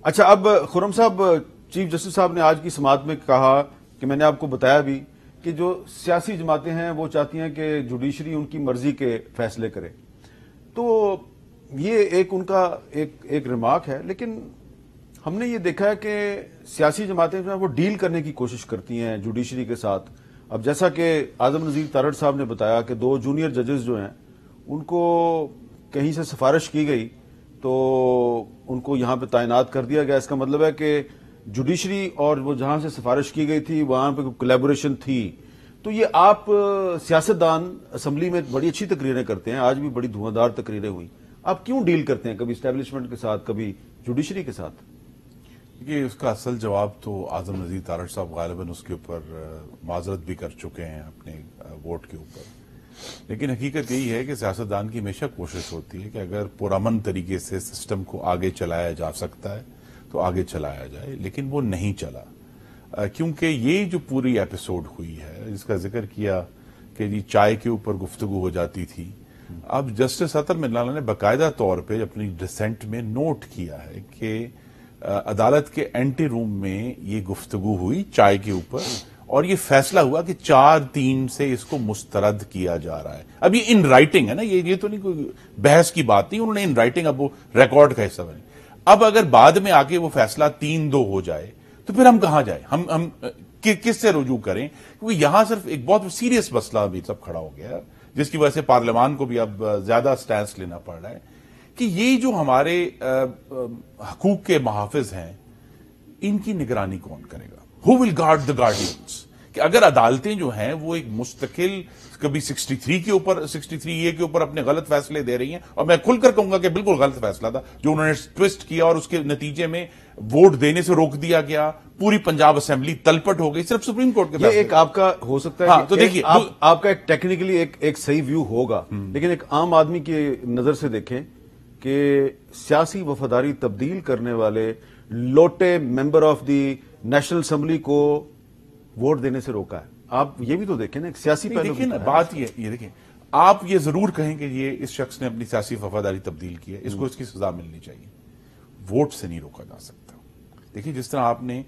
اچھا، اب خرم صاحب، چیف جسٹس صاحب نے آج کی سماعت میں کہا کہ میں نے آپ کو بتایا بھی کہ جو سیاسی جماعتیں ہیں وہ چاہتی ہیں کہ جوڈیشری ان کی مرضی کے فیصلے کرے. تو یہ ایک ان کا ایک ریمارک ہے، لیکن ہم نے یہ دیکھا ہے کہ سیاسی جماعتیں جو ہیں وہ ڈیل کرنے کی کوشش کرتی ہیں جوڈیشری کے ساتھ. اب جیسا کہ اعظم نذیر تارڑ صاحب نے بتایا کہ 2 جونیئر ججز جو ہیں ان کو کہیں سے سفارش کی گئی تو ان کو یہاں پہ تعینات کر دیا گیا. اس کا مطلب ہے کہ جوڈیشری اور وہ جہاں سے سفارش کی گئی تھی وہاں پہ کولیبوریشن تھی. تو یہ آپ سیاستدان اسمبلی میں بڑی اچھی تقریریں کرتے ہیں، آج بھی بڑی دھواں دار تقریریں ہوئی، آپ کیوں ڈیل کرتے ہیں کبھی اسٹیبلشمنٹ کے ساتھ کبھی جوڈیشری کے ساتھ؟ یہ اس کا اصل جواب تو اعظم نذیر تارڑ صاحب غالباً اس کے اوپر معذرت بھی کر چکے ہیں اپنے ووٹ کے اوپر. لیکن حقیقت یہی ہے کہ سیاستدان کی ہمیشہ کوشش ہوتی ہے کہ اگر پرامن طریقے سے سسٹم کو آگے چلایا جا سکتا ہے تو آگے چلایا جائے، لیکن وہ نہیں چلا. کیونکہ یہ جو پوری ایپیسوڈ ہوئی ہے جس کا ذکر کیا کہ جی چائے کے اوپر گفتگو ہو جاتی تھی، اب جسٹس اطہر ملانہ نے باقاعدہ طور پہ اپنی ڈسینٹ میں نوٹ کیا ہے کہ عدالت کے اینٹی روم میں یہ گفتگو ہوئی چائے کے اوپر، اور یہ فیصلہ ہوا کہ 4-3 سے اس کو مسترد کیا جا رہا ہے. اب یہ ان رائٹنگ ہے نا، یہ تو نہیں کوئی بحث کی بات نہیں، انہوں نے ان رائٹنگ، اب وہ ریکارڈ کا حصہ بنے. اب اگر بعد میں آ کے وہ فیصلہ 3-2 ہو جائے تو پھر ہم کہاں جائیں، ہم کس سے رجوع کریں؟ کیونکہ یہاں صرف ایک بہت سیریس مسئلہ ابھی سب کھڑا ہو گیا ہے جس کی وجہ سے پارلیمان کو بھی اب زیادہ سٹینس لینا پڑ رہا ہے کہ یہ جو ہمارے حقوق کے محافظ ہیں ان کی نگرانی کون کرے گا؟ ہو ول گارڈ دا گارڈینس؟ کہ اگر عدالتیں جو ہیں وہ ایک مستقل کبھی 63 کے اوپر 63 اے کے اوپر اپنے غلط فیصلے دے رہی ہیں، اور میں کھل کر کہوں گا کہ بالکل غلط فیصلہ تھا جو انہوں نے ٹوسٹ کیا اور اس کے نتیجے میں ووٹ دینے سے روک دیا گیا، پوری پنجاب اسمبلی تلپٹ ہو گئی صرف سپریم کورٹ کے فیصلے. یہ ایک آپ کا ہو سکتا ہے، ہاں تو دیکھیے آپ کا ایک ٹیکنیکلی ایک صحیح ویو ہوگا، لیکن ایک عام آدمی کی نظر سے دیکھیں کہ سیاسی وفاداری تبدیل کرنے والے لوٹے member of the national assembly کو ووٹ دینے سے روکا ہے. آپ یہ بھی تو دیکھیں نا، ایک سیاسی پہلو. دیکھیں نا بات یہ دیکھیں، آپ یہ ضرور کہیں کہ یہ اس شخص نے اپنی سیاسی وفاداری تبدیل کی ہے، اس کو اس کی سزا ملنی چاہیے. ووٹ سے نہیں روکا جا سکتا. دیکھیں جس طرح آپ نے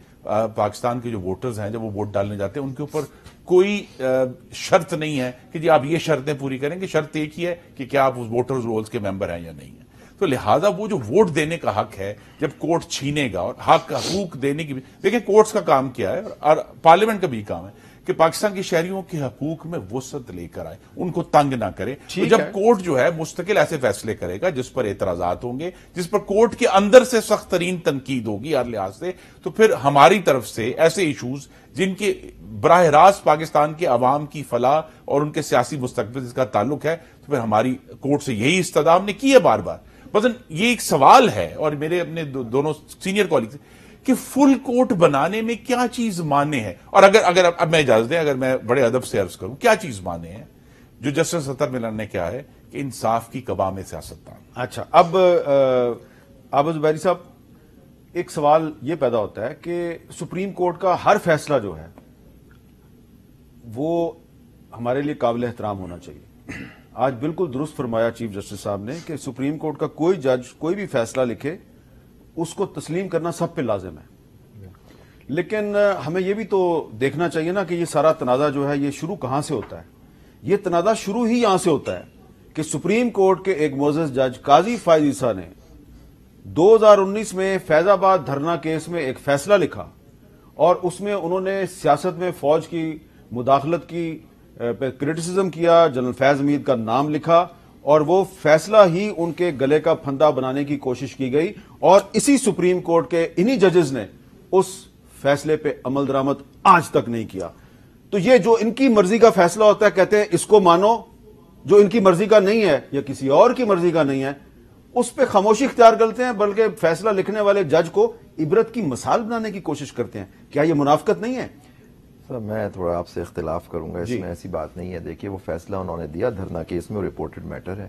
پاکستان کے جو ووٹرز ہیں جب وہ ووٹ ڈالنے جاتے ہیں ان کے اوپر کوئی شرط نہیں ہے کہ جی آپ یہ شرطیں پوری کریں گے، شرط ایک ہی ہے کہ کیا آپ اس ووٹرز رولز کے ممبر ہیں یا نہیں ہیں. تو لہٰذا وہ جو ووٹ دینے کا حق ہے جب کورٹ چھینے گا، اور حقوق دینے کی بھی دیکھیں کورٹس کا کام کیا ہے اور پارلیمنٹ کا بھی کام ہے کہ پاکستان کے شہریوں کے حقوق میں وسعت لے کر آئے، ان کو تنگ نہ کرے. تو جب کورٹ جو ہے مستقل ایسے فیصلے کرے گا جس پر اعتراضات ہوں گے، جس پر کورٹ کے اندر سے سخت ترین تنقید ہوگی ہر لحاظ سے، تو پھر ہماری طرف سے ایسے ایشوز جن کے براہ راست پاکستان کے عوام کی فلاح اور ان کے سیاسی مستقبل سے کا تعلق ہے، تو پھر ہماری کورٹ سے یہی استدعا ہم نے کی ہے بار بار. مثلا یہ ایک سوال ہے اور میرے اپنے دونوں سینئر کالیگز کہ فل کورٹ بنانے میں کیا چیز مانے ہے، اور اگر اب میں اجازت دیں اگر میں بڑے ادب سے عرض کروں کیا چیز مانے ہے جو جسٹس اطہر ملانہ نے کیا ہے کہ انصاف کی قوام میں سیاستدان. اچھا، اب عابد زبیری صاحب، ایک سوال یہ پیدا ہوتا ہے کہ سپریم کورٹ کا ہر فیصلہ جو ہے وہ ہمارے لیے قابل احترام ہونا چاہیے. آج بالکل درست فرمایا چیف جسٹس صاحب نے کہ سپریم کورٹ کا کوئی جج کوئی بھی فیصلہ لکھے اس کو تسلیم کرنا سب پہ لازم ہے. لیکن ہمیں یہ بھی تو دیکھنا چاہیے نا کہ یہ سارا تنازع جو ہے یہ شروع کہاں سے ہوتا ہے. یہ تنازع شروع ہی یہاں سے ہوتا ہے کہ سپریم کورٹ کے ایک معزز جج قاضی فائز عیسیٰ نے 2019 میں فیض آباد دھرنا کیس میں ایک فیصلہ لکھا، اور اس میں انہوں نے سیاست میں فوج کی مداخلت کی کرٹیسزم کیا، جنرل فیض حمید کا نام لکھا، اور وہ فیصلہ ہی ان کے گلے کا پھندا بنانے کی کوشش کی گئی، اور اسی سپریم کورٹ کے انہی ججز نے اس فیصلے پہ عمل درآمد آج تک نہیں کیا. تو یہ جو ان کی مرضی کا فیصلہ ہوتا ہے کہتے ہیں اس کو مانو، جو ان کی مرضی کا نہیں ہے یا کسی اور کی مرضی کا نہیں ہے اس پہ خاموشی اختیار کرتے ہیں، بلکہ فیصلہ لکھنے والے جج کو عبرت کی مثال بنانے کی کوشش کرتے ہیں. کیا یہ منافقت نہیں ہے؟ میں تھوڑا آپ سے اختلاف کروں گا، اس میں ایسی بات نہیں ہے. دیکھیے وہ فیصلہ انہوں نے دیا دھرنا کیس میں، رپورٹڈ میٹر ہے،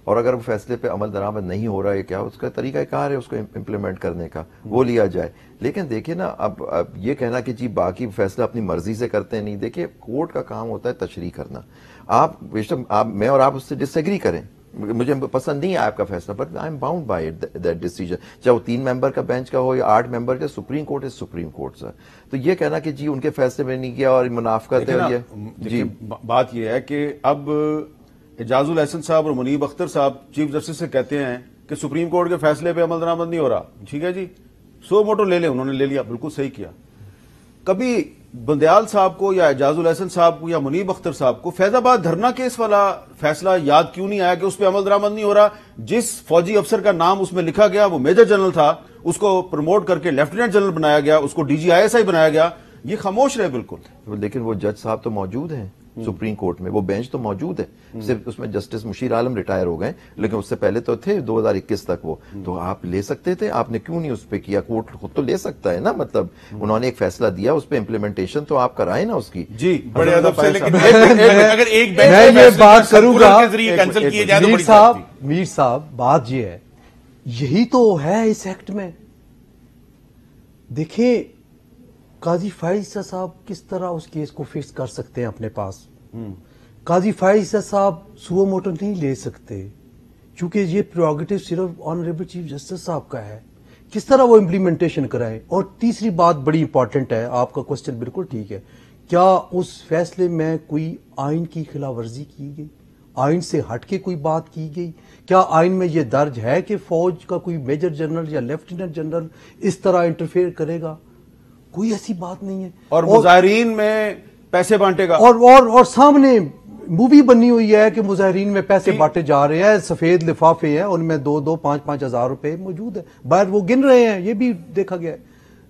اور اگر وہ فیصلے پہ عمل درآمد نہیں ہو رہا ہے کیا اس کا طریقہ کار ہے اس کو امپلیمنٹ کرنے کا، وہ لیا جائے. لیکن دیکھیے نا اب یہ کہنا کہ جی باقی فیصلہ اپنی مرضی سے کرتے نہیں، دیکھیے کورٹ کا کام ہوتا ہے تشریح کرنا. آپ میں اور آپ اس سے ڈس ایگری کریں، مجھے پسند نہیں ہے آپ کا فیصلہ، but I am bound by that decision, چاہے وہ 3 ممبر کا بینچ کا ہو یا 8 ممبر کا. Supreme Court is Supreme Court sir. تو یہ کہنا کہ جی ان کے فیصلے میں نہیں کیا اور منافقت ہے، اور یہ جی بات یہ ہے کہ اب اعجاز الحسن صاحب اور منیب اختر صاحب چیف جسٹس سے کہتے ہیں کہ سپریم کورٹ کے فیصلے پہ عمل درآمد نہیں ہو رہا. ٹھیک ہے جی، سو موٹو لے لیں، انہوں نے لے لیا، بالکل صحیح کیا. کبھی بندیال صاحب کو یا اعجاز الحسن صاحب کو یا منیب اختر صاحب کو فیض آباد دھرنا کیس والا فیصلہ یاد کیوں نہیں آیا کہ اس پہ عمل درآمد نہیں ہو رہا؟ جس فوجی افسر کا نام اس میں لکھا گیا وہ میجر جنرل تھا، اس کو پروموٹ کر کے لیفٹیننٹ جنرل بنایا گیا، اس کو ڈی جی ISI بنایا گیا. یہ خاموش رہے بالکل. لیکن وہ جج صاحب تو موجود ہیں سپریم کورٹ میں، وہ بینچ تو موجود ہے. صرف اس میں جسٹس مشیر عالم ریٹائر ہو گئے، لیکن اس سے پہلے تو تھے 2021 تک وہ. تو آپ لے سکتے تھے، آپ نے کیوں نہیں اس پہ کیا؟ کورٹ خود تو لے سکتا ہے نا، مطلب انہوں نے ایک فیصلہ دیا، اس پہ امپلیمنٹیشن تو آپ کرائیں نا اس کی. جی بڑے ادب سے، لیکن اگر ایک میں یہ بات کروں گا کینسل کیے جائے تو میر بڑی صاحب، میر صاحب بات یہ ہے، یہی تو ہے اس ایکٹ میں. دیکھیں قاضی فائز صاحب کس طرح اس کیس کو فکس کر سکتے ہیں اپنے پاس. قاضی فائز صاحب سو موٹو نہیں لے سکتے چونکہ یہ پریروگیٹو صرف آنریبل چیف جسٹس صاحب کا ہے. کس طرح وہ امپلیمنٹیشن کرائیں؟ اور تیسری بات بڑی امپورٹنٹ ہے، آپ کا کوسچن بالکل ٹھیک ہے، کیا اس فیصلے میں کوئی آئین کی خلاف ورزی کی گئی؟ آئین سے ہٹ کے کوئی بات کی گئی؟ کیا آئین میں یہ درج ہے کہ فوج کا کوئی میجر جنرل یا لیفٹیننٹ جنرل اس طرح انٹرفیئر کرے گا؟ کوئی ایسی بات نہیں ہے. اور مظاہرین میں پیسے بانٹے گا، اور سامنے مووی بنی ہوئی ہے کہ مظاہرین میں پیسے بانٹے جا رہے ہیں، سفید لفافے ہیں، ان میں 2-2 5-5 ہزار روپے موجود ہے، باہر وہ گن رہے ہیں، یہ بھی دیکھا گیا ہے.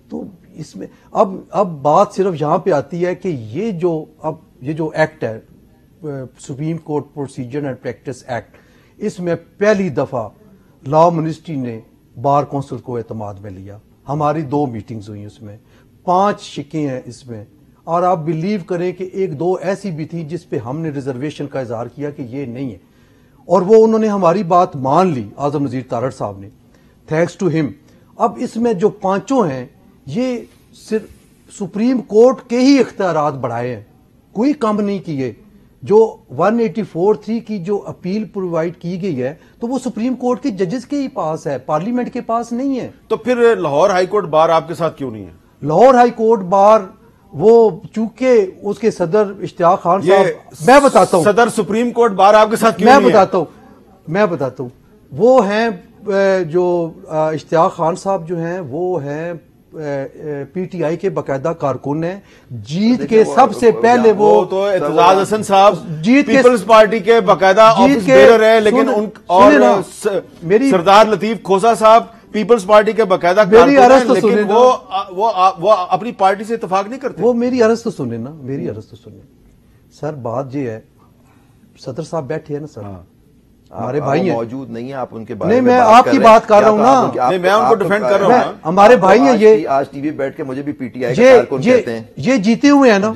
تو اس میں اب بات صرف یہاں پہ آتی ہے کہ یہ جو ایکٹ ہے Supreme Court procedure and practice act, اس میں پہلی دفعہ لا منسٹری نے بار کونسل کو اعتماد میں لیا. ہماری 2 میٹنگز ہوئی، اس میں 5 شکیں ہیں اس میں، اور آپ بلیو کریں کہ 1-2 ایسی بھی تھی جس پہ ہم نے ریزرویشن کا اظہار کیا کہ یہ نہیں ہے، اور وہ انہوں نے ہماری بات مان لی اعظم نذیر تارڑ صاحب نے، تھینکس ٹو ہم. اب اس میں جو 5 ہیں یہ صرف سپریم کورٹ کے ہی اختیارات بڑھائے ہیں، کوئی کم نہیں کیے. جو 184(3) کی جو اپیل پرووائڈ کی گئی ہے تو وہ سپریم کورٹ کے ججز کے ہی پاس ہے، پارلیمنٹ کے پاس نہیں ہے. تو پھر لاہور ہائی کورٹ بار آپ کے ساتھ کیوں نہیں ہے؟ لاہور ہائی کورٹ بار وہ چونکہ اس کے صدر اشتیاق خان صاحب، میں بتاتا ہوں صدر سپریم کورٹ بار آپ کے ساتھ کیوں نہیں ہے؟ میں بتاتا ہوں وہ ہیں جو اشتیاق خان صاحب جو ہیں وہ ہیں PTI کے باقاعدہ کارکن ہیں. جیت کے سب سے پہلے وہ تو اعتزاز حسن صاحب جیت کے پیپلز پارٹی کے باقاعدہ آفس بیرر ہے، لیکن اور سردار لطیف کھوسہ صاحب پیپلز پارٹی کے باقاعدہ کارکن ہیں، لیکن وہ اپنی پارٹی سے اتفاق نہیں کرتے. وہ میری عرض تو سنیں نا، میری عرض تو سنیں سر. بات یہ ہے، صدر صاحب بیٹھے ہیں نا سر، ہمارے بھائی ہیں، موجود نہیں ہیں، آپ ان کے بارے نہیں، میں میں آپ کی بات کر رہا ہوں نا، میں ان کو ڈیفینڈ کر رہا ہوں. ہمارے بھائی ہیں، یہ آج ٹی وی بیٹھ کے مجھے بھی PTI کے کارکن کہتے ہیں. یہ جیتے ہوئے ہیں نا،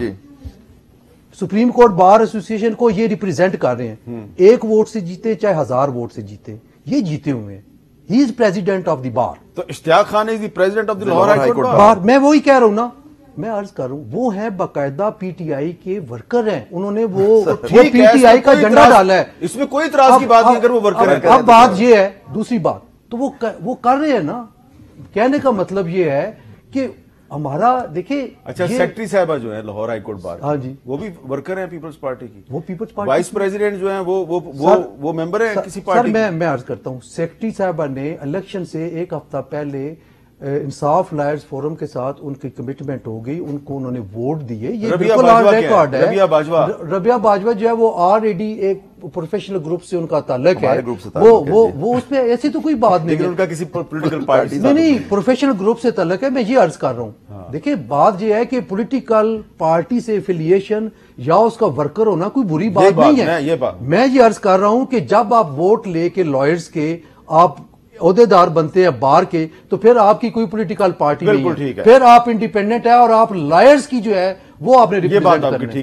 سپریم کورٹ بار ایسوسی ایشن کو یہ ریپریزنٹ کر رہے ہیں. 1 ووٹ سے جیتے چاہے 1000 ووٹ سے جیتے، یہ جیتے ہوئے ہیں. He is president of the bar. تو Ishtiaq Khan is the president of the Lahore High Court bar. میں وہی کہہ رہا ہوں نا، میں عرض کر رہا ہوں وہ ہیں باقاعدہ PTI کے ورکر ہیں، انہوں نے وہ PTI کا جھنڈا ڈالا ہے. اس میں کوئی اعتراض کی بات نہیں اگر وہ ورکر ہیں. اب بات یہ ہے، دوسری بات تو وہ کر رہے ہیں نا. کہنے کا مطلب یہ ہے کہ ہمارا دیکھیں. اچھا، سیکرٹری صاحبہ جو ہیں لاہور ہائی کورٹ بار، ہاں جی، وہ بھی ورکر ہیں پیپلز پارٹی کی. وہ پیپلز پارٹی وائس پریزیڈنٹ جو ہیں وہ ممبر ہیں کسی پارٹی. سر میں عرض کرتا ہوں، سیکرٹری صاحبہ نے الیکشن سے 1 ہفتہ پہلے انصاف لائرز فورم کے ساتھ ان کی کمٹمنٹ ہو گئی، ان کو انہوں نے ووٹ دیے. یہ بالکل آن ریکارڈ ہے. ربیہ باجوہ جو ہے وہ آلریڈی ایک پروفیشنل گروپ سے ان کا تعلق ہے، وہ اس پہ ایسی تو کوئی بات نہیں ہے، ان کا کسی پولیٹیکل پارٹی نہیں، پروفیشنل گروپ سے تعلق ہے. میں یہ عرض کر رہا ہوں، دیکھیں بات یہ ہے کہ پولیٹیکل پارٹی سے افیلیشن یا اس کا ورکر ہونا کوئی بری بات نہیں ہے. میں یہ عرض کر رہا ہوں کہ جب آپ ووٹ لے کے لائرز کے آپ عہدیدار بنتے ہیں بار کے، تو پھر آپ کی کوئی پولیٹیکل پارٹی نہیں ہے، پھر آپ انڈیپینڈنٹ ہے اور آپ لائرز کی جو ہے وہ آپ نے ریپرزینٹ کرنا ہے.